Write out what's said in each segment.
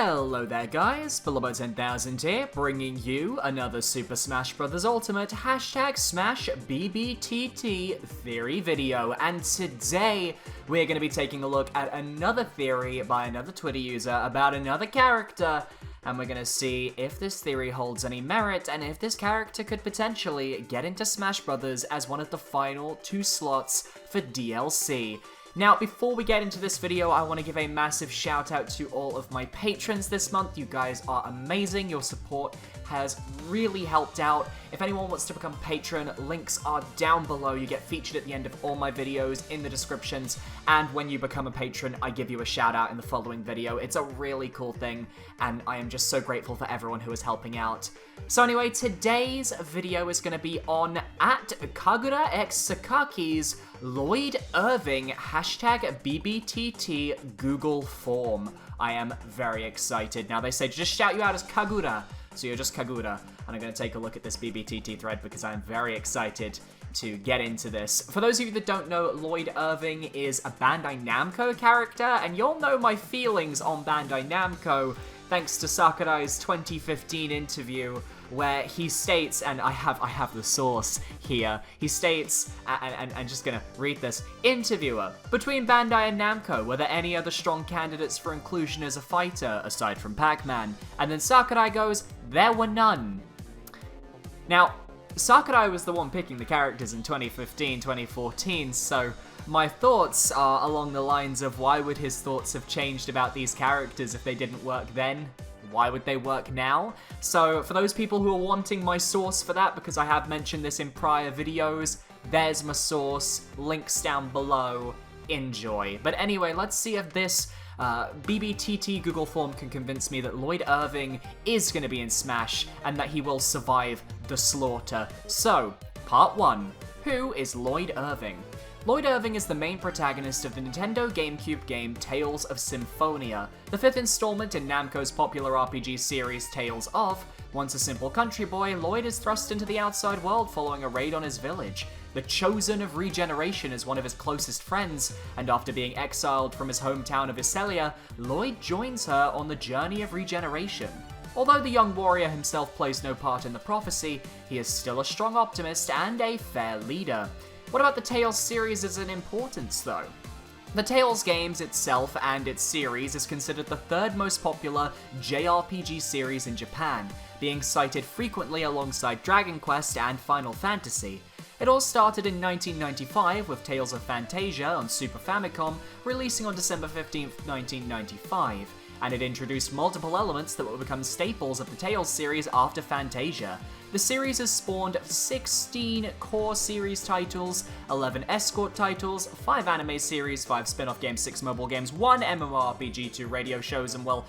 Hello there guys, Billybo10K here, bringing you another Super Smash Bros. Ultimate #SmashBBTT theory video, and today we're going to be taking a look at another theory by another Twitter user about another character, and we're going to see if this theory holds any merit, and if this character could potentially get into Smash Bros. As one of the final 2 slots for DLC. Now, before we get into this video, I want to give a massive shout out to all of my patrons this month. You guys are amazing. Your support has really helped out. If anyone wants to become a patron, links are down below. You get featured at the end of all my videos in the descriptions, and when you become a patron, I give you a shout out in the following video. It's a really cool thing, and I am just so grateful for everyone who is helping out. So anyway, today's video is going to be on @KaguraXSakaki's Lloyd Irving #BBTT Google form. I am very excited. Now they say just shout you out as Kagura, so you're just Kagura. And I'm going to take a look at this BBTT thread because I'm very excited to get into this. For those of you that don't know, Lloyd Irving is a Bandai Namco character, and you'll know my feelings on Bandai Namco thanks to Sakurai's 2015 interview, where he states, and I have the source here, he states, and I'm just gonna read this, interviewer, between Bandai and Namco, were there any other strong candidates for inclusion as a fighter, aside from Pac-Man? And then Sakurai goes, there were none. Now, Sakurai was the one picking the characters in 2015, 2014, so my thoughts are along the lines of why would his thoughts have changed about these characters if they didn't work then? Why would they work now? So for those people who are wanting my source for that, because I have mentioned this in prior videos, there's my source, links down below, enjoy. But anyway, let's see if this BBTT Google form can convince me that Lloyd Irving is going to be in Smash and that he will survive the slaughter. So, part 1. Who is Lloyd Irving? Lloyd Irving is the main protagonist of the Nintendo GameCube game Tales of Symphonia, the 5th installment in Namco's popular RPG series Tales of. Once a simple country boy, Lloyd is thrust into the outside world following a raid on his village. The Chosen of Regeneration is one of his closest friends, and after being exiled from his hometown of Iselia, Lloyd joins her on the journey of regeneration. Although the young warrior himself plays no part in the prophecy, he is still a strong optimist and a fair leader. What about the Tales series as an importance, though? The Tales games itself and its series is considered the 3rd most popular JRPG series in Japan, being cited frequently alongside Dragon Quest and Final Fantasy. It all started in 1995 with Tales of Phantasia on Super Famicom, releasing on December 15th, 1995, and it introduced multiple elements that would become staples of the Tales series after Phantasia. The series has spawned 16 core series titles, 11 escort titles, 5 anime series, 5 spin-off games, 6 mobile games, 1 MMORPG, 2 radio shows, and well,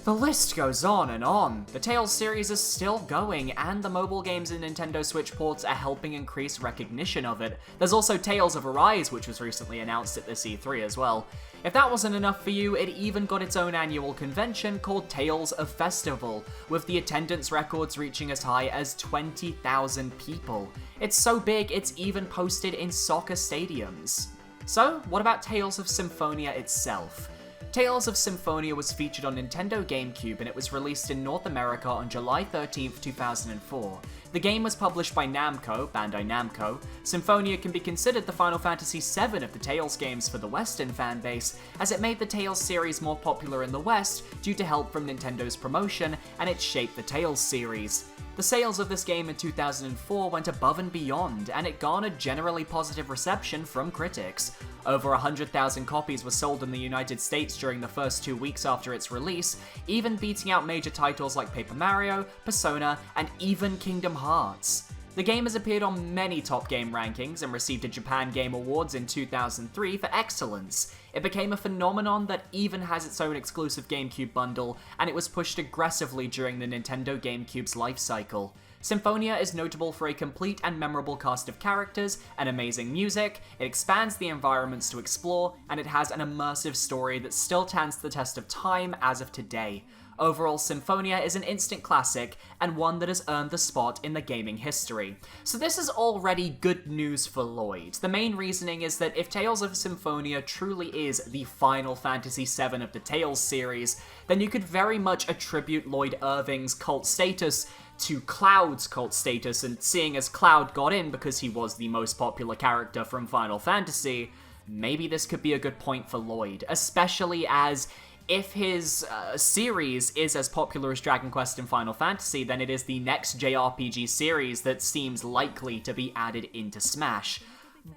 the list goes on and on. The Tales series is still going, and the mobile games and Nintendo Switch ports are helping increase recognition of it. There's also Tales of Arise, which was recently announced at this E3 as well. If that wasn't enough for you, it even got its own annual convention called Tales of Festival, with the attendance records reaching as high as 20,000 people. It's so big, it's even posted in soccer stadiums. So, what about Tales of Symphonia itself? Tales of Symphonia was featured on Nintendo GameCube, and it was released in North America on July 13th, 2004. The game was published by Namco, Bandai Namco. Symphonia can be considered the Final Fantasy VII of the Tales games for the Western fanbase, as it made the Tales series more popular in the West due to help from Nintendo's promotion, and it shaped the Tales series. The sales of this game in 2004 went above and beyond, and it garnered generally positive reception from critics. Over 100,000 copies were sold in the United States during the first 2 weeks after its release, even beating out major titles like Paper Mario, Persona, and even Kingdom Hearts. The game has appeared on many top game rankings and received a Japan Game Awards in 2003 for excellence. It became a phenomenon that even has its own exclusive GameCube bundle, and it was pushed aggressively during the Nintendo GameCube's life cycle. Symphonia is notable for a complete and memorable cast of characters and amazing music, it expands the environments to explore, and it has an immersive story that still stands the test of time as of today. Overall, Symphonia is an instant classic, and one that has earned the spot in the gaming history. So this is already good news for Lloyd. The main reasoning is that if Tales of Symphonia truly is the Final Fantasy VII of the Tales series, then you could very much attribute Lloyd Irving's cult status to Cloud's cult status, and seeing as Cloud got in because he was the most popular character from Final Fantasy, maybe this could be a good point for Lloyd, especially as if his series is as popular as Dragon Quest and Final Fantasy, then it is the next JRPG series that seems likely to be added into Smash.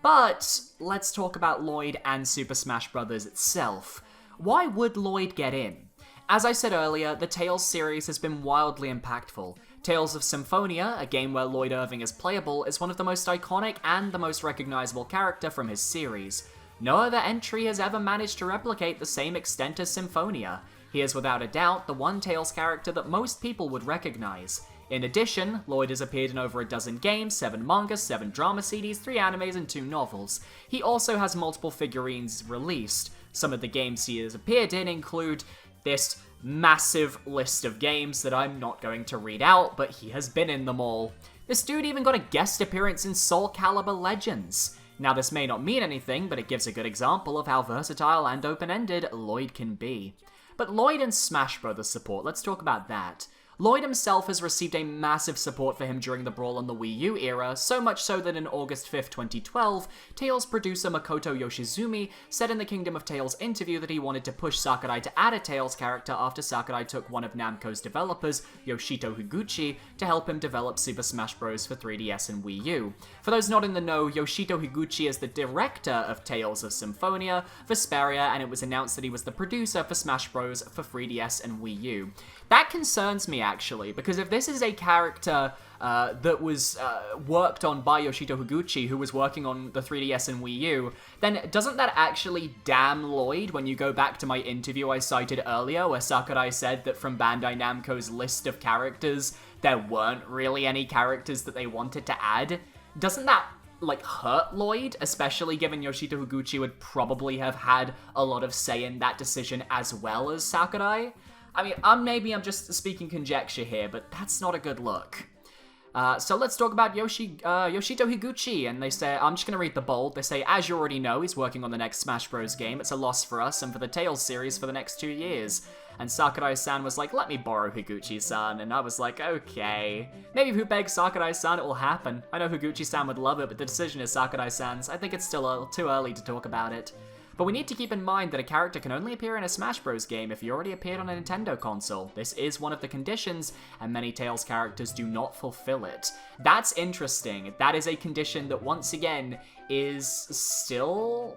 But let's talk about Lloyd and Super Smash Bros. Itself. Why would Lloyd get in? As I said earlier, the Tales series has been wildly impactful. Tales of Symphonia, a game where Lloyd Irving is playable, is one of the most iconic and the most recognizable character from his series. No other entry has ever managed to replicate the same extent as Symphonia. He is without a doubt the one Tales character that most people would recognize. In addition, Lloyd has appeared in over a dozen games, 7 mangas, 7 drama CDs, 3 animes, and 2 novels. He also has multiple figurines released. Some of the games he has appeared in include this massive list of games that I'm not going to read out, but he has been in them all. This dude even got a guest appearance in Soul Calibur Legends. Now, this may not mean anything, but it gives a good example of how versatile and open-ended Lloyd can be. But Lloyd and Smash Bros. Support, let's talk about that. Lloyd himself has received a massive support for him during the Brawl on the Wii U era, so much so that in August 5th, 2012, Tales producer Makoto Yoshizumi said in the Kingdom of Tales interview that he wanted to push Sakurai to add a Tales character after Sakurai took one of Namco's developers, Yoshito Higuchi, to help him develop Super Smash Bros. For 3DS and Wii U. For those not in the know, Yoshito Higuchi is the director of Tales of Symphonia, Vesperia, and it was announced that he was the producer for Smash Bros. For 3DS and Wii U. That concerns me, actually, because if this is a character that was worked on by Yoshito Higuchi, who was working on the 3DS and Wii U, then doesn't that actually damn Lloyd when you go back to my interview I cited earlier, where Sakurai said that from Bandai Namco's list of characters, there weren't really any characters that they wanted to add? Doesn't that hurt Lloyd, especially given Yoshito Higuchi would probably have had a lot of say in that decision as well as Sakurai? I mean, maybe I'm just speaking conjecture here, but that's not a good look. So let's talk about Yoshito Higuchi, and they say, I'm just going to read the bold, they say, as you already know, he's working on the next Smash Bros. Game, it's a loss for us and for the Tales series for the next 2 years. And Sakurai-san was like, let me borrow Higuchi-san, and I was like, okay. Maybe if you beg Sakurai-san, it will happen. I know Higuchi-san would love it, but the decision is Sakurai-san's. I think it's still a little too early to talk about it. But we need to keep in mind that a character can only appear in a Smash Bros. Game if he already appeared on a Nintendo console. This is one of the conditions, and many Tales characters do not fulfill it. That's interesting. That is a condition that, once again, is still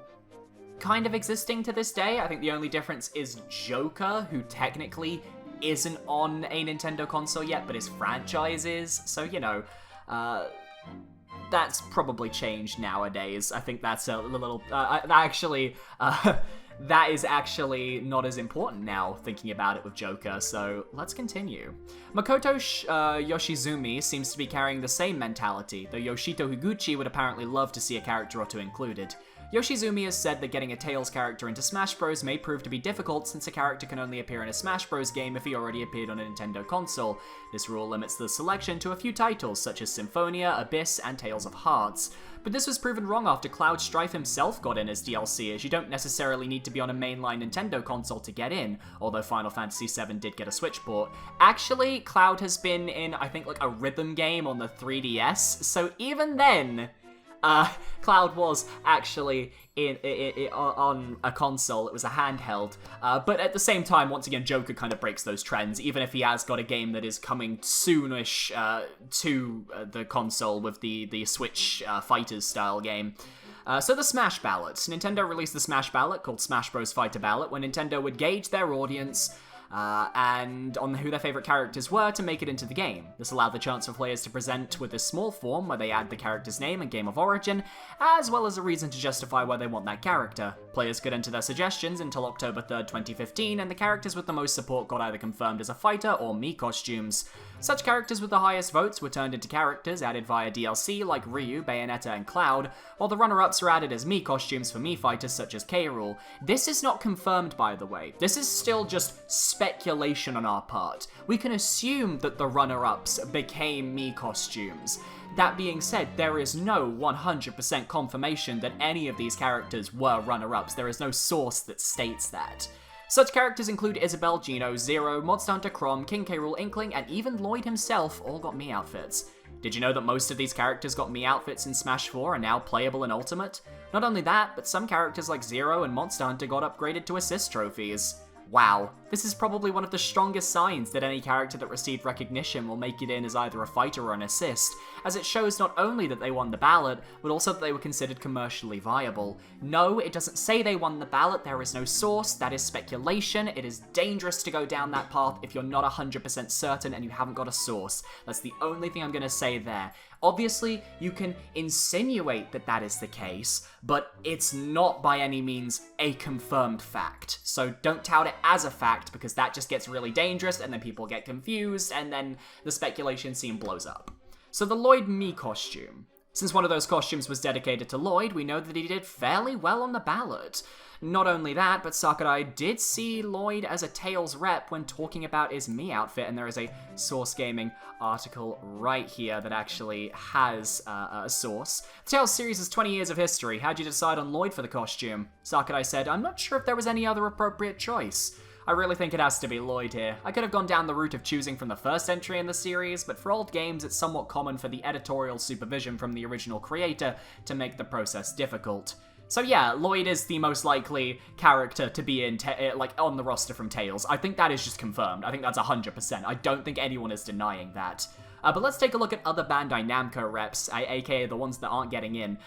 kind of existing to this day. I think the only difference is Joker, who technically isn't on a Nintendo console yet, but his franchise is. So, you know, that's probably changed nowadays. I think that's a little... that is actually not as important now, thinking about it with Joker, so let's continue. Makoto Yoshizumi seems to be carrying the same mentality, though Yoshito Higuchi would apparently love to see a character or two included. Yoshizumi has said that getting a Tales character into Smash Bros. May prove to be difficult since a character can only appear in a Smash Bros. Game if he already appeared on a Nintendo console. This rule limits the selection to a few titles such as Symphonia, Abyss, and Tales of Hearts. But this was proven wrong after Cloud Strife himself got in as DLC, as you don't necessarily need to be on a mainline Nintendo console to get in, although Final Fantasy VII did get a Switch port. Actually, Cloud has been in, I think, a rhythm game on the 3DS, so even then... Cloud was actually on a console. It was a handheld. But at the same time, once again, Joker kind of breaks those trends, even if he has got a game that is coming soonish to the console with the Switch Fighters style game. So the Smash Ballot. Nintendo released the Smash Ballot called Smash Bros. Fighter Ballot, where Nintendo would gauge their audience and on who their favorite characters were to make it into the game. This allowed the chance for players to present with a small form where they add the character's name and game of origin, as well as a reason to justify why they want that character. Players could enter their suggestions until October 3rd, 2015, and the characters with the most support got either confirmed as a fighter or Mii costumes. Such characters with the highest votes were turned into characters added via DLC like Ryu, Bayonetta, and Cloud, while the runner-ups are added as Mii costumes for Mii fighters such as K. Rool. This is not confirmed, by the way. This is still just speculation on our part. We can assume that the runner-ups became Mii costumes. That being said, there is no 100% confirmation that any of these characters were runner-ups. There is no source that states that. Such characters include Isabelle, Geno, Zero, Monster Hunter Chrom, King K. Rool, Inkling, and even Lloyd himself all got Mii outfits. Did you know that most of these characters got Mii outfits in Smash 4 and now playable in Ultimate? Not only that, but some characters like Zero and Monster Hunter got upgraded to assist trophies. Wow, this is probably one of the strongest signs that any character that received recognition will make it in as either a fighter or an assist, as it shows not only that they won the ballot, but also that they were considered commercially viable. No, it doesn't say they won the ballot, there is no source, that is speculation, it is dangerous to go down that path if you're not 100% certain and you haven't got a source. That's the only thing I'm going to say there. Obviously, you can insinuate that that is the case, but it's not by any means a confirmed fact. So don't tout it as a fact, because that just gets really dangerous, and then people get confused, and then the speculation scene blows up. So the Lloyd Mii costume. Since one of those costumes was dedicated to Lloyd, we know that he did fairly well on the ballot. Not only that, but Sakurai did see Lloyd as a Tails rep when talking about his Mii outfit, and there is a Source Gaming article right here that actually has a source. The Tails series has 20 years of history. How'd you decide on Lloyd for the costume? Sakurai said, I'm not sure if there was any other appropriate choice. I really think it has to be Lloyd here. I could have gone down the route of choosing from the first entry in the series, but for old games it's somewhat common for the editorial supervision from the original creator to make the process difficult. So yeah, Lloyd is the most likely character to be in, on the roster from Tails. I think that is just confirmed. I think that's 100%. I don't think anyone is denying that. But let's take a look at other Bandai Namco reps, aka the ones that aren't getting in.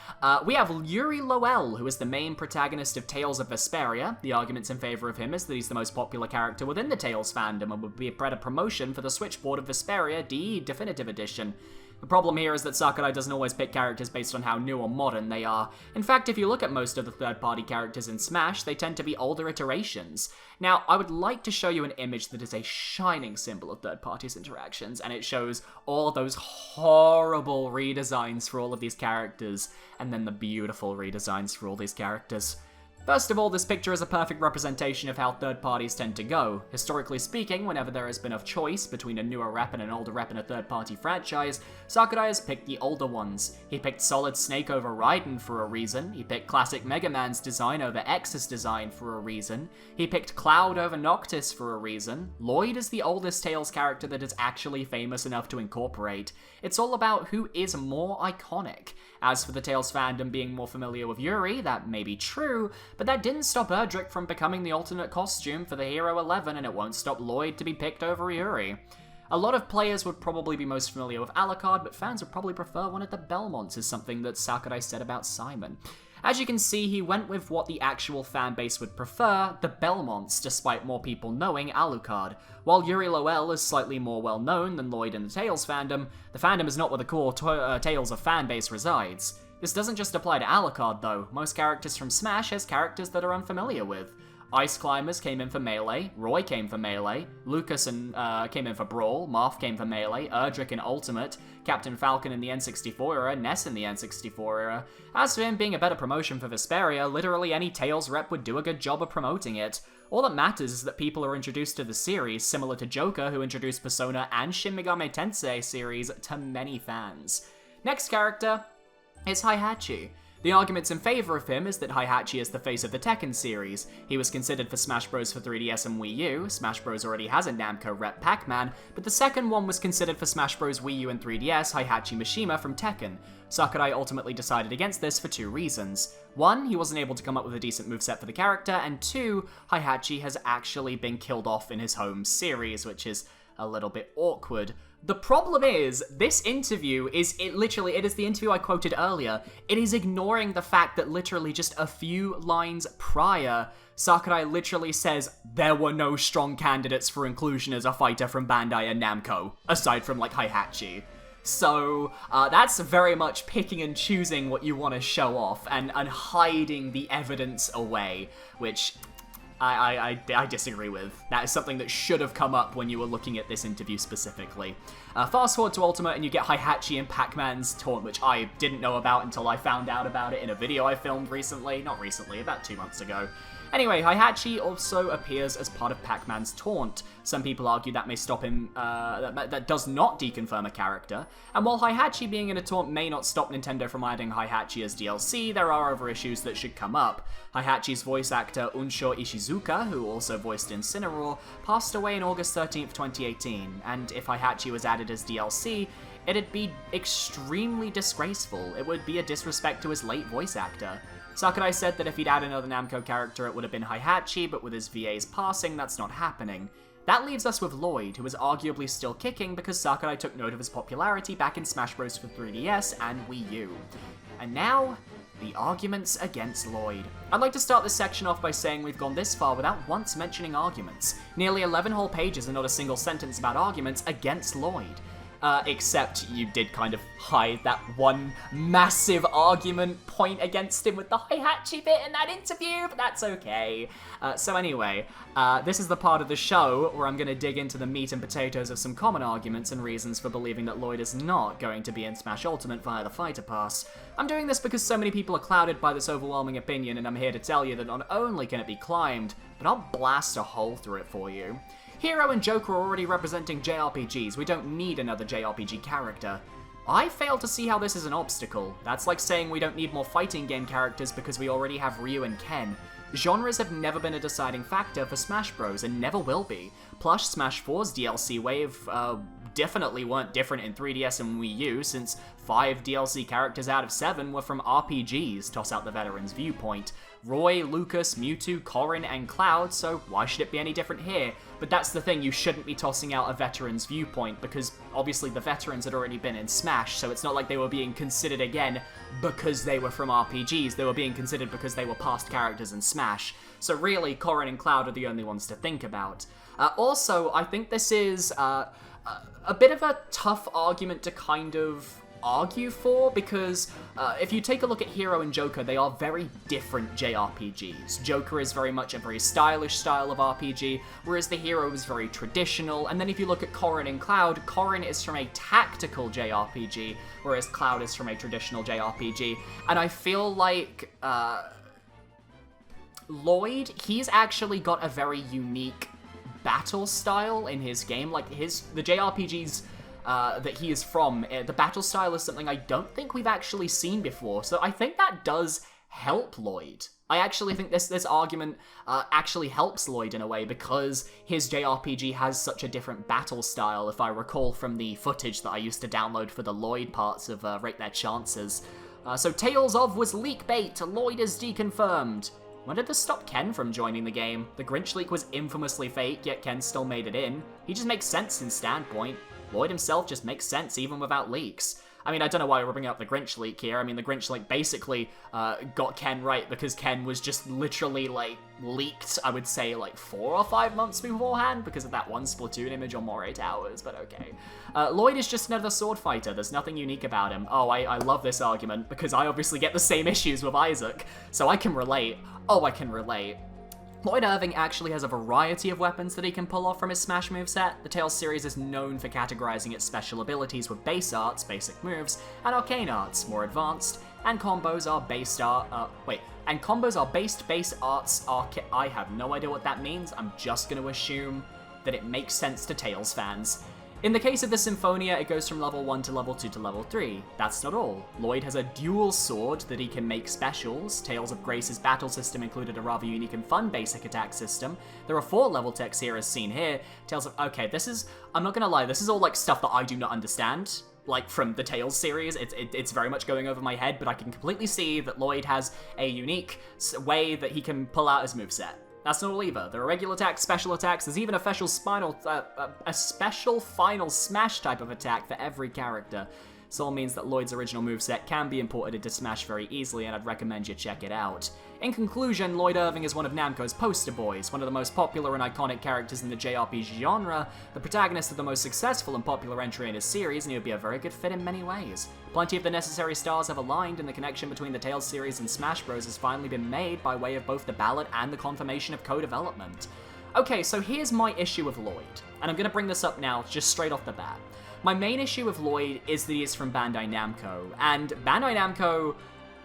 We have Yuri Lowell, who is the main protagonist of Tales of Vesperia. The arguments in favor of him is that he's the most popular character within the Tales fandom and would be a better promotion for the Switchboard of Vesperia DE Definitive Edition. The problem here is that Sakurai doesn't always pick characters based on how new or modern they are. In fact, if you look at most of the third-party characters in Smash, they tend to be older iterations. Now, I would like to show you an image that is a shining symbol of third-parties' interactions, and it shows all those horrible redesigns for all of these characters, and then the beautiful redesigns for all these characters. First of all, this picture is a perfect representation of how third parties tend to go. Historically speaking, whenever there has been a choice between a newer rep and an older rep in a third-party franchise, Sakurai has picked the older ones. He picked Solid Snake over Raiden for a reason, he picked classic Mega Man's design over X's design for a reason, he picked Cloud over Noctis for a reason. Lloyd is the oldest Tails character that is actually famous enough to incorporate. It's all about who is more iconic. As for the Tails fandom being more familiar with Yuri, that may be true, but that didn't stop Erdrick from becoming the alternate costume for the Hero 11, and it won't stop Lloyd to be picked over Yuri. A lot of players would probably be most familiar with Alucard, but fans would probably prefer one of the Belmonts, is something that Sakurai said about Simon. As you can see, he went with what the actual fanbase would prefer, the Belmonts, despite more people knowing Alucard. While Yuri Lowell is slightly more well-known than Lloyd in the Tails fandom, the fandom is not where the core Tails of fanbase resides. This doesn't just apply to Alucard, though. Most characters from Smash has characters that are unfamiliar with. Ice Climbers came in for Melee, Roy came for Melee, Lucas came in for Brawl, Marth came for Melee, Erdrick in Ultimate, Captain Falcon in the N64 era, Ness in the N64 era. As for him being a better promotion for Vesperia, literally any Tails rep would do a good job of promoting it. All that matters is that people are introduced to the series, similar to Joker, who introduced Persona and Shin Megami Tensei series to many fans. Next character is Heihachi. The arguments in favor of him is that Heihachi is the face of the Tekken series. He was considered for Smash Bros. For 3DS and Wii U. Smash Bros. Already has a Namco rep, Pac-Man, but the second one was considered for Smash Bros. Wii U and 3DS, Heihachi Mishima from Tekken. Sakurai ultimately decided against this for two reasons. One, he wasn't able to come up with a decent moveset for the character, and two, Heihachi has actually been killed off in his home series, which is a little bit awkward. The problem is, this interview it is the interview I quoted earlier. It is ignoring the fact that literally just a few lines prior, Sakurai literally says there were no strong candidates for inclusion as a fighter from Bandai and Namco, aside from, like, Heihachi. So, that's very much picking and choosing what you want to show off, and hiding the evidence away, which I disagree with. That is something that should have come up when you were looking at this interview specifically. Fast forward to Ultimate and you get Heihachi and Pac-Man's taunt, which I didn't know about until I found out about it in a video I filmed recently. Not recently, about 2 months ago. Anyway, Heihachi also appears as part of Pac-Man's taunt. Some people argue that may stop him, that does not deconfirm a character. And while Heihachi being in a taunt may not stop Nintendo from adding Heihachi as DLC, there are other issues that should come up. Heihachi's voice actor Unsho Ishizuka, who also voiced Incineroar, passed away on August 13th, 2018, and if Heihachi was added as DLC, it'd be extremely disgraceful. It would be a disrespect to his late voice actor. Sakurai said that if he'd add another Namco character it would have been Heihachi, but with his VA's passing, that's not happening. That leaves us with Lloyd, who is arguably still kicking because Sakurai took note of his popularity back in Smash Bros. For 3DS and Wii U. And now, the arguments against Lloyd. I'd like to start this section off by saying we've gone this far without once mentioning arguments. Nearly 11 whole pages and not a single sentence about arguments against Lloyd. Except you did kind of hide that one massive argument point against him with the Heihachi bit in that interview, but that's okay. So anyway, this is the part of the show where I'm going to dig into the meat and potatoes of some common arguments and reasons for believing that Lloyd is not going to be in Smash Ultimate via the Fighter Pass. I'm doing this because so many people are clouded by this overwhelming opinion, and I'm here to tell you that not only can it be climbed, but I'll blast a hole through it for you. Hero and Joker are already representing JRPGs, we don't need another JRPG character. I fail to see how this is an obstacle. That's like saying we don't need more fighting game characters because we already have Ryu and Ken. Genres have never been a deciding factor for Smash Bros. And never will be. Plus, Smash 4's DLC wave definitely weren't different in 3DS and Wii U, since 5 DLC characters out of 7 were from RPGs, toss out the veteran's viewpoint. Roy, Lucas, Mewtwo, Corrin, and Cloud, so why should it be any different here? But that's the thing, you shouldn't be tossing out a veteran's viewpoint, because obviously the veterans had already been in Smash, so it's not like they were being considered again because they were from RPGs, they were being considered because they were past characters in Smash. So really, Corrin and Cloud are the only ones to think about. Also, I think this is a bit of a tough argument to kind of argue for, because if you take a look at Hero and Joker, they are very different JRPGs. Joker is very much a very stylish style of RPG, whereas the Hero is very traditional, and then if you look at Corrin and Cloud, Corrin is from a tactical JRPG, whereas Cloud is from a traditional JRPG, and I feel like Lloyd, he's actually got a very unique battle style in his game. Like, the JRPGs that he is from, the battle style is something I don't think we've actually seen before, so I think that does help Lloyd. I actually think this argument actually helps Lloyd in a way, because his JRPG has such a different battle style, if I recall from the footage that I used to download for the Lloyd parts of Rate Their Chances. So Tales of was leak bait, Lloyd is deconfirmed. When did this stop Ken from joining the game? The Grinch leak was infamously fake, yet Ken still made it in. He just makes sense in standpoint. Lloyd himself just makes sense even without leaks. I mean, I don't know why we're bringing up the Grinch leak here. I mean, the Grinch leak basically got Ken right because Ken was just literally, like, leaked, I would say, like, 4 or 5 months beforehand because of that one Splatoon image on Moray Towers, but okay. Lloyd is just another sword fighter. There's nothing unique about him. Oh, I love this argument because I obviously get the same issues with Isaac, so I can relate. Oh, I can relate. Lloyd Irving actually has a variety of weapons that he can pull off from his Smash moveset. The Tales series is known for categorizing its special abilities with base arts, basic moves, and arcane arts, more advanced, and combos are based base arts. I have no idea what that means. I'm just going to assume that it makes sense to Tales fans. In the case of the Symphonia, it goes from level 1 to level 2 to level 3. That's not all. Lloyd has a dual sword that he can make specials. Tales of Grace's battle system included a rather unique and fun basic attack system. There are 4 level techs here as seen here. Tales of... Okay, this is... I'm not gonna lie, this is all like stuff that I do not understand. Like, from the Tales series, it's very much going over my head, but I can completely see that Lloyd has a unique way that he can pull out his moveset. That's not all either. There are regular attacks, special attacks, there's even a special final smash type of attack for every character. This all means that Lloyd's original moveset can be imported into Smash very easily, and I'd recommend you check it out. In conclusion, Lloyd Irving is one of Namco's poster boys, one of the most popular and iconic characters in the JRPG genre, the protagonist of the most successful and popular entry in his series, and he would be a very good fit in many ways. Plenty of the necessary stars have aligned, and the connection between the Tales series and Smash Bros. Has finally been made by way of both the ballot and the confirmation of co-development. Okay, so here's my issue with Lloyd, and I'm gonna bring this up now, just straight off the bat. My main issue with Lloyd is that he's from Bandai Namco, and Bandai Namco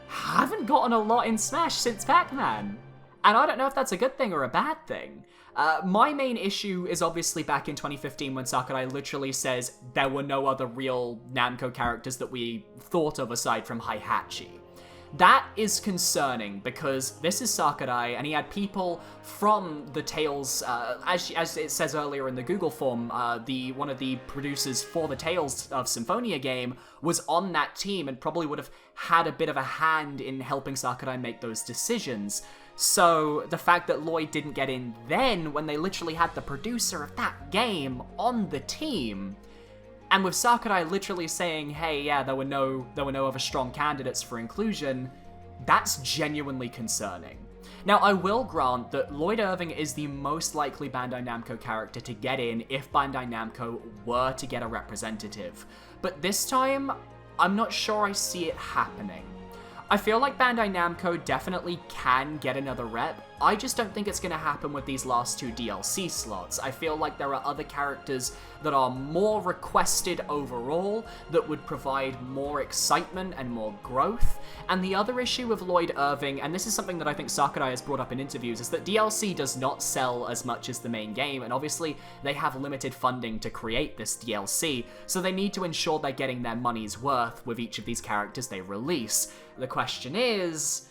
haven't gotten a lot in Smash since Pac-Man. And I don't know if that's a good thing or a bad thing. My main issue is obviously back in 2015 when Sakurai literally says there were no other real Namco characters that we thought of aside from Heihachi. That is concerning because this is Sakurai and he had people from the Tales, as it says earlier in the Google form, one of the producers for the Tales of Symphonia game was on that team and probably would have had a bit of a hand in helping Sakurai make those decisions. So the fact that Lloyd didn't get in then when they literally had the producer of that game on the team, and with Sakurai literally saying, hey, yeah, there were no other strong candidates for inclusion, that's genuinely concerning. Now, I will grant that Lloyd Irving is the most likely Bandai Namco character to get in if Bandai Namco were to get a representative. But this time, I'm not sure I see it happening. I feel like Bandai Namco definitely can get another rep. I just don't think it's going to happen with these last 2 DLC slots. I feel like there are other characters that are more requested overall that would provide more excitement and more growth. And the other issue with Lloyd Irving, and this is something that I think Sakurai has brought up in interviews, is that DLC does not sell as much as the main game, and obviously they have limited funding to create this DLC, so they need to ensure they're getting their money's worth with each of these characters they release. The question is,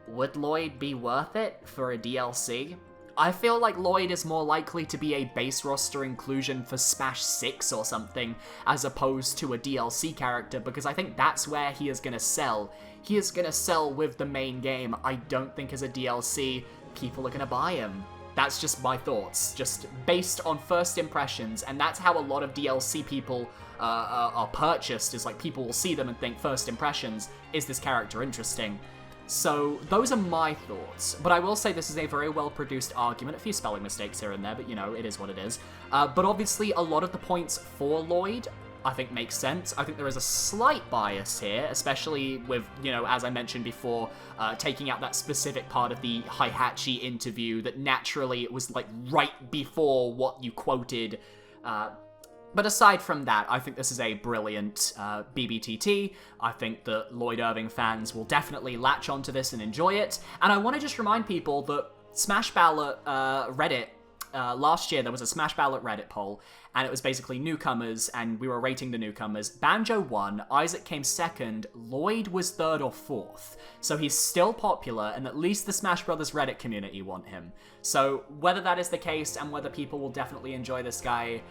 would Lloyd be worth it for a DLC? I feel like Lloyd is more likely to be a base roster inclusion for Smash 6 or something, as opposed to a DLC character, because I think that's where he is going to sell. He is going to sell with the main game. I don't think as a DLC, people are going to buy him. That's just my thoughts, just based on first impressions, and that's how a lot of DLC people are purchased, is like people will see them and think first impressions, is this character interesting? So those are my thoughts, but I will say this is a very well-produced argument, a few spelling mistakes here and there, but you know, it is what it is. But obviously a lot of the points for Lloyd I think makes sense. I think there is a slight bias here, especially with, you know, as I mentioned before, taking out that specific part of the Heihachi interview that naturally it was like right before what you quoted. But aside from that, I think this is a brilliant BBTT. I think that Lloyd Irving fans will definitely latch onto this and enjoy it. And I want to just remind people that Smash Ballot Reddit, last year there was a Smash Ballot Reddit poll, and it was basically newcomers, and we were rating the newcomers. Banjo won, Isaac came second, Lloyd was third or fourth. So he's still popular, and at least the Smash Brothers Reddit community want him. So whether that is the case, and whether people will definitely enjoy this guy,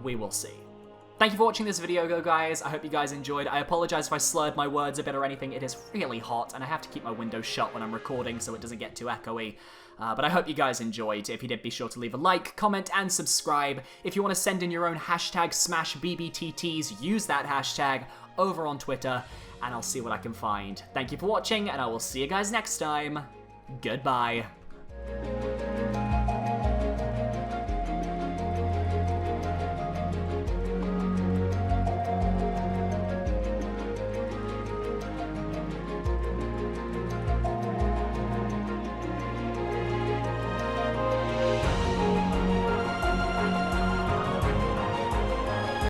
we will see. Thank you for watching this video, though, guys. I hope you guys enjoyed. I apologize if I slurred my words a bit or anything. It is really hot, and I have to keep my window shut when I'm recording so it doesn't get too echoey. But I hope you guys enjoyed. If you did, be sure to leave a like, comment, and subscribe. If you want to send in your own hashtag SmashBBTTs, use that hashtag over on Twitter, and I'll see what I can find. Thank you for watching, and I will see you guys next time. Goodbye.